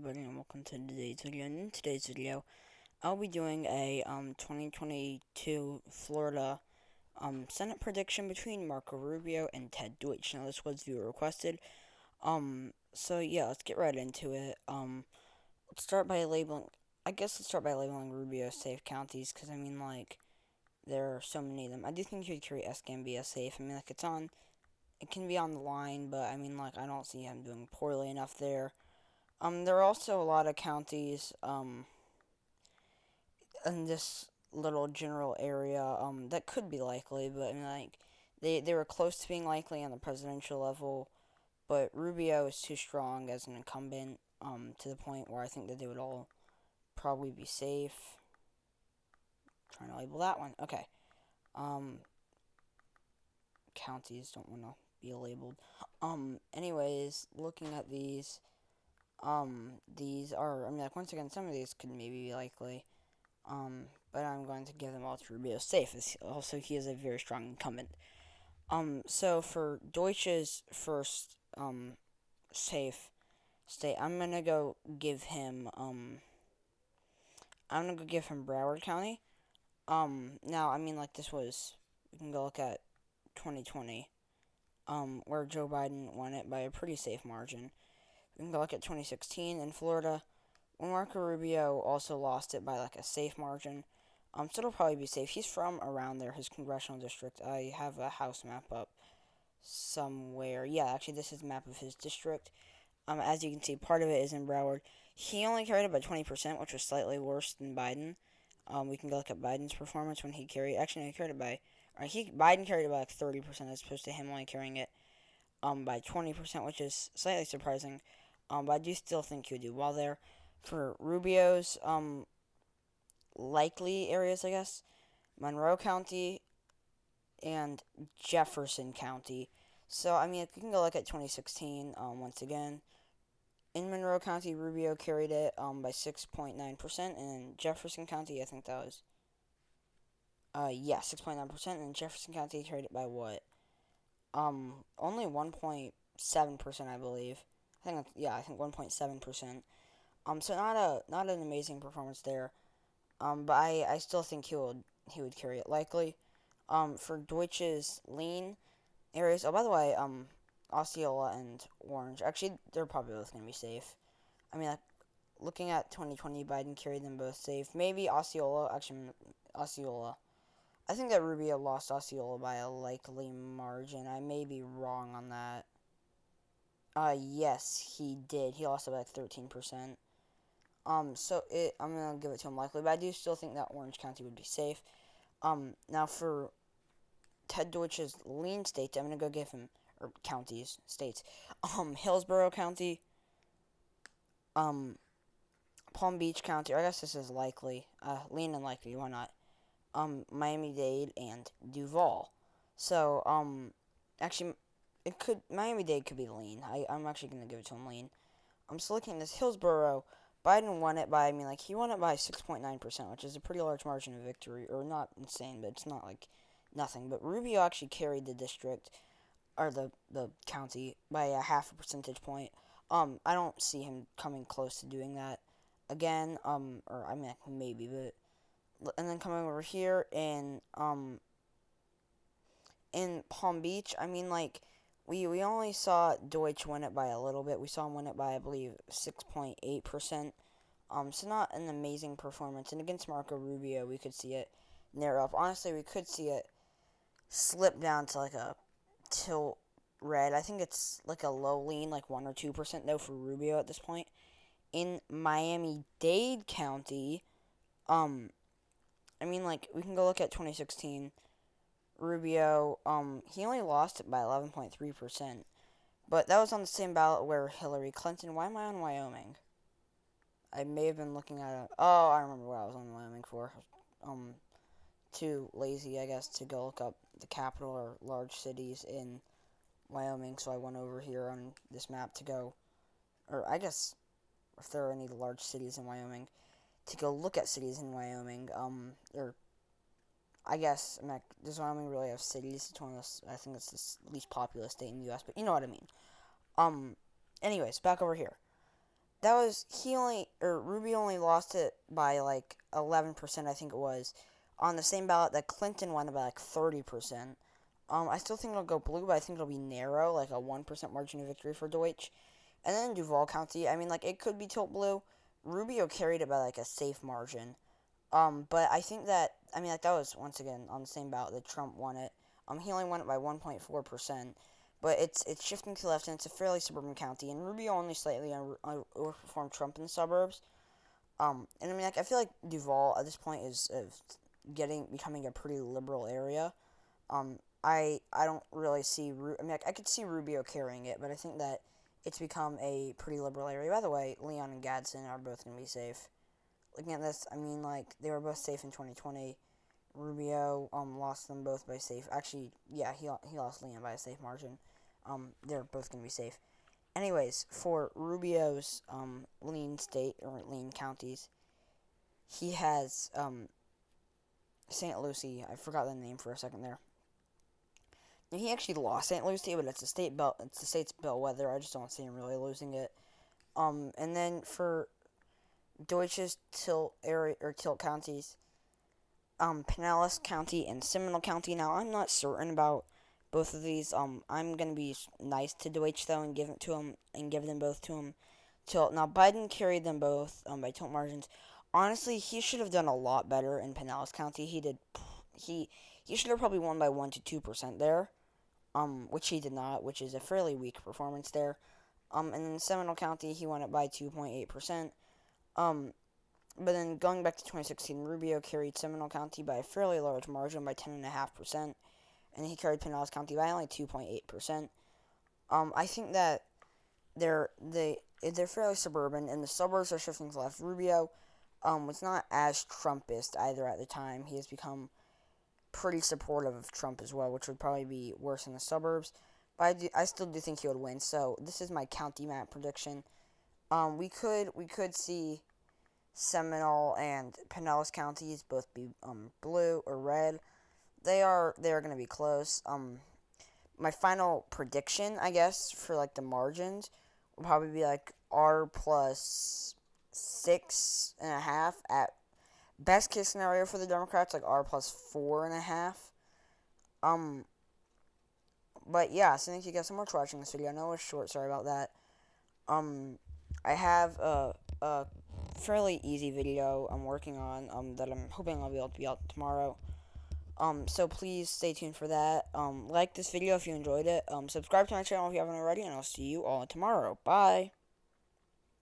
everybody, and welcome to today's video. And in today's video, I'll be doing a 2022 Florida Senate prediction between Marco Rubio and Ted Deutch. Now, this was viewer requested. So yeah, let's get right into it. Let's start by labeling. I guess let's start by labeling Rubio safe counties, because I mean, like, there are so many of them. I do think you could carry Escambia safe. I mean, like, it can be on the line, but I mean, like, I don't see him doing poorly enough there. There are also a lot of counties, in this little general area, that could be likely, but I mean, like, they were close to being likely on the presidential level, but Rubio is too strong as an incumbent, to the point where I think that they would all probably be safe. Trying to label that one. Okay. Um, Counties don't want to be labeled. Anyways, looking at these are, I mean, like, once again, some of these could maybe be likely. But I'm going to give them all to Rubio safe. Also, he is a very strong incumbent. So for Deutsch's first, safe state, I'm gonna go give him Broward County. Now, I mean, like, we can go look at 2020, where Joe Biden won it by a pretty safe margin. We can go look at 2016 in Florida, when Marco Rubio also lost it by, like, a safe margin. So it'll probably be safe. He's from around there, his congressional district. I have a house map up somewhere. Yeah, actually, this is a map of his district. As you can see, part of it is in Broward. He only carried it by 20%, which was slightly worse than Biden. We can go look at Biden's performance when he carried. Actually, no, he carried it by. Biden carried it by like 30%, as opposed to him only carrying it by 20%, which is slightly surprising. But I do still think he would do well there. For Rubio's likely areas, I guess, Monroe County and Jefferson County. So, I mean, if you can go look at 2016, once again, in Monroe County, Rubio carried it by 6.9%, and in Jefferson County, I think that was, yeah, 6.9%, and Jefferson County carried it by what? Only 1.7%, I believe. I think 1.7%. So not an amazing performance there. But I still think he would carry it likely. For Deutsch's lean areas. Oh, by the way, Osceola and Orange. Actually, they're probably both gonna be safe. I mean, like, looking at 2020, Biden carried them both safe. Maybe Osceola. Actually, Osceola. I think that Rubio lost Osceola by a likely margin. I may be wrong on that. Yes, he did. He lost it by like 13%. I'm gonna give it to him likely, but I do still think that Orange County would be safe. Now for Ted Deutsch's lean states, I'm gonna go give him, or counties, states. Hillsborough County, um, Palm Beach County. Or I guess this is likely. Lean and likely. Why not? Miami-Dade and Duval. So, actually, Miami-Dade could be lean. I'm actually gonna give it to him lean. I'm still looking at this Hillsborough. Biden won it by, I mean, like, he won it by 6.9%, which is a pretty large margin of victory. Or not insane, but it's not, like, nothing. But Rubio actually carried the district, or the county, by a half a percentage point. I don't see him coming close to doing that again. Or, I mean, maybe, but. And then coming over here in Palm Beach, I mean, like, we only saw Deutch win it by a little bit. We saw him win it by, I believe, 6.8%. So not an amazing performance. And against Marco Rubio, we could see it narrow up. Honestly, we could see it slip down to like a tilt red. I think it's like a low lean, like 1 or 2% though for Rubio at this point. In Miami-Dade County, I mean, like, we can go look at 2016. Rubio, he only lost it by 11.3%. But that was on the same ballot where Hillary Clinton. Why am I on Wyoming? I may have been looking at it. Oh, I remember what I was on Wyoming for. Too lazy, I guess, to go look up the capital or large cities in Wyoming, so I went over here on this map to go, or I guess if there are any large cities in Wyoming, to go look at cities in Wyoming. Or I guess, I'm not, does Wyoming really have cities? It's one of those, I think it's the least populous state in the U.S., but you know what I mean. Um, Anyways, back over here. that was he only or Rubio only lost it by like 11%, I think it was, on the same ballot that Clinton won by like 30%. I still think it'll go blue, but I think it'll be narrow, like a 1% margin of victory for Deutch. And then in Duval County, I mean, like it could be tilt blue. Rubio carried it by like a safe margin. But I think that I mean, like that was once again on the same ballot that Trump won it. He only won it by 1.4%. But it's shifting to the left, and it's a fairly suburban county. And Rubio only slightly overperformed Trump in the suburbs. And I mean, like I feel like Duval at this point is becoming a pretty liberal area. I don't really see. I mean, like, I could see Rubio carrying it, but I think that it's become a pretty liberal area. By the way, Leon and Gadsden are both gonna be safe. Looking at this, I mean, like they were both safe in 2020. Rubio lost them both by safe. Actually, yeah, he lost Leon by a safe margin. They're both gonna be safe. Anyways, for Rubio's lean state or lean counties, he has St. Lucie. I forgot the name for a second there. Now, he actually lost St. Lucie, but it's the state's bellwether. I just don't see him really losing it. And then for Deutsch's tilt area or tilt counties, Pinellas County and Seminole County. Now, I'm not certain about both of these. I'm gonna be nice to Deutsch though and give it to him and give them both to him. Tilt. Now, Biden carried them both by tilt margins. Honestly, he should have done a lot better in Pinellas County. He did. He he should have probably won by 1 to 2% there. Which he did not, which is a fairly weak performance there. And in Seminole County, he won it by 2.8%. Um, but then going back to 2016, Rubio carried Seminole County by a fairly large margin by 10.5%, and he carried Pinellas County by only 2.8%. I think that they're fairly suburban, and the suburbs are shifting to the left. Rubio was not as Trumpist either at the time. He has become pretty supportive of Trump as well, which would probably be worse in the suburbs. But I still do think he would win. So this is my county map prediction. We could see Seminole and Pinellas counties both be blue or red. They are going to be close. My final prediction, I guess, for like the margins will probably be like R plus 6.5 at best case scenario for the Democrats, like R plus 4.5. Um, but yeah, so thank you guys so much for watching this video. I know it was short, sorry about that. Um, I have a fairly easy video I'm working on that I'm hoping I'll be able to be out tomorrow. So please stay tuned for that. Like this video if you enjoyed it. Subscribe to my channel if you haven't already, and I'll see you all tomorrow. Bye.